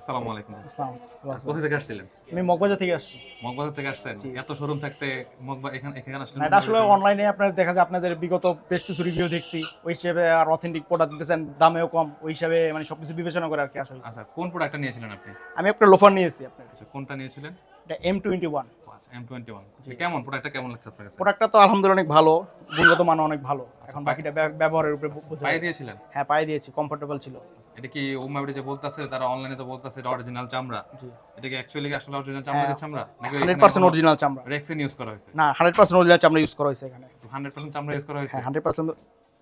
আসসালামু আলাইকুম। আসসালাম। কোথা থেকে আসছিলেন? আমি মগবাজার থেকে আসছি। মগবাজার থেকে আসছেন? জি। এত শোরুম থাকতে এখানে এখানে আসলেন না, এটা মুম্বাইয়ের আসলে জন্য? অনলাইনে আপনার দেখা যায় আপনাদের বিগত বেশ কিছু রিভিউ দেখছি। ওই হিসেবে আর অথেন্টিক প্রোডাক্ট দিতেছেন, দামেও কম। ওই হিসাবে মানে সবকিছু বিবেচনা করে আরকি আসা হইছে। আচ্ছা, কোন প্রোডাক্টটা নিয়েছিলেন আপনি? আমি একটা লোফার নিয়েছি আপনার। আচ্ছা, কোনটা নিয়েছিলেন? এটা M21। আচ্ছা, M21 কেমন প্রোডাক্টটা কেমন লাগছে আপনার কাছে? প্রোডাক্টটা তো আলহামদুলিল্লাহ অনেক ভালো। গুণগত মান অনেক ভালো। আচ্ছা, এখন বাকিটা ব্যবহারের উপরে বোঝা পায়ে যায়। দিয়েছিলেন? হ্যাঁ, পায়ে দিয়েছি। কমফোর্টেবল ছিল। এটা কি উম্মাবড়ি যে বলতাছে তারা অনলাইনে তো বলতাছে এটা অরিজিনাল চামড়া। জি। এটা কি অ্যাকচুয়ালি আসলে অরিজিনাল চামড়া হ্যাঁ, দিয়ে চামড়া? নাকি এখানে 100% অরিজিনাল চামড়া। রেক্সিন ইউজ করা হয়েছে? না, 100% অরিজিনাল চামড়া ইউজ করা হয়েছে এখানে। 100% চামড়া ইউজ করা হয়েছে? হ্যাঁ, 100%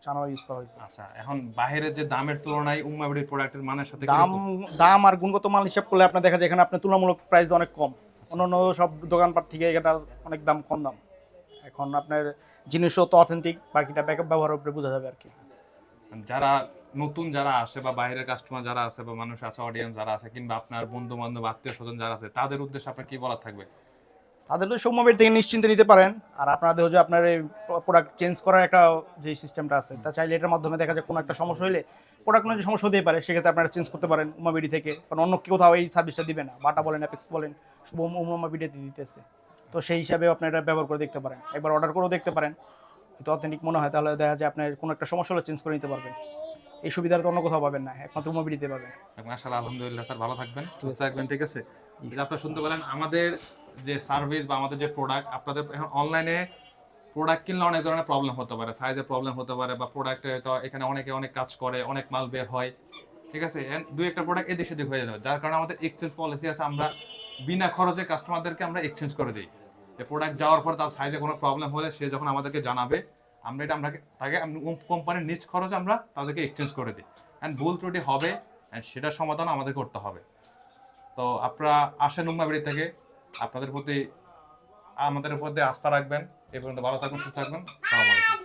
চামড়া ইউজ করা হয়েছে। আচ্ছা, এখন বাহিরের যে দামের তুলনায় উম্মাবড়ির প্রোডাক্টের মানের সাথে দাম কিরকম? দাম আর গুণগত মান হিসাব করলে আপনার দেখা যায় এখানে আপনার তুলনামূলক প্রাইস অনেক কম। অন্যান্য সব দোকানপাট থেকে এটার অনেক দাম কম দাম। এখন আপনার জিনিসও তো অথেন্টিক, বাকিটা ব্যাকআপ ব্যবহারের উপরে বোঝা যাবে আর কি। যারা নতুন যারা আসে বা বাইরের কাস্টমার যারা আছে বা মানুষ আছে অডিয়েন্স যারা আছে কিংবা আপনার বন্ধু বান্ধব আত্মীয় স্বজন যারা আছে তাদের উদ্দেশ্যে আপনার কি বলার থাকবে? তাদের তো সৌম্যবের থেকে নিশ্চিন্তে নিতে পারেন। আর আপনাদের হচ্ছে আপনার এই প্রোডাক্ট চেঞ্জ করার একটা যে সিস্টেমটা আছে, তা চাইলে এটার মাধ্যমে দেখা যায় কোনো একটা সমস্যা হলে প্রোডাক্ট যে সমস্যা হতেই পারে, সেক্ষেত্রে আপনারা চেঞ্জ করতে পারেন উমাবিডি থেকে। কারণ অন্য কেউ কোথাও এই সার্ভিসটা দিবে না। বাটা বলেন, অ্যাপেক্স বলেন, শুভ উমাবিডিতে দিতেছে। তো সেই হিসাবে আপনি এটা ব্যবহার করে দেখতে পারেন, একবার অর্ডার করেও দেখতে পারেন। যদি অথেন্টিক মনে হয় তাহলে দেখা যায় আপনার কোনো একটা সমস্যা হলে চেঞ্জ করে নিতে পারবেন। এই সুবিধাটা তো অন্য কোথাও পাবেন না, একমাত্র উমাবিডিতে পাবেন। মাশাআল্লাহ, আলহামদুলিল্লাহ স্যার, ভালো থাকবেন, সুস্থ থাকবেন, ঠিক আছে? যদি আপনারা শুনতে পারেন আমাদের যে সার্ভিস বা আমাদের যে প্রোডাক্ট আপনাদের এখন অনলাইনে প্রোডাক্ট কিনলে অনেক ধরনের প্রবলেম হতে পারে, সাইজের প্রবলেম হতে পারে বা প্রোডাক্টে তো এখানে অনেকে অনেক কাজ করে, অনেক মাল বের হয়, ঠিক আছে? দুই একটা প্রোডাক্ট এদিক সেদিক হয়ে যাবে, যার কারণে আমাদের এক্সচেঞ্জ পলিসি আছে। আমরা বিনা খরচে কাস্টমারদেরকে আমরা এক্সচেঞ্জ করে দিই। এই প্রোডাক্ট যাওয়ার পর তার সাইজে কোনো প্রবলেম হলে সে যখন আমাদেরকে জানাবে আমরা এটা তাকে কোম্পানির নিজ খরচে আমরা তাদেরকে এক্সচেঞ্জ করে দিই। অ্যান্ড ভুল ত্রুটি হবে অ্যান্ড সেটার সমাধান আমাদের করতে হবে। তো আপনারা আসেন উম্মাবেড়ি থেকে, আপনাদের প্রতি আমাদের প্রতি আস্থা রাখবেন। এই পর্যন্ত ভালো থাকবেন, সুস্থ থাকবেন। আসসালামু আলাইকুম।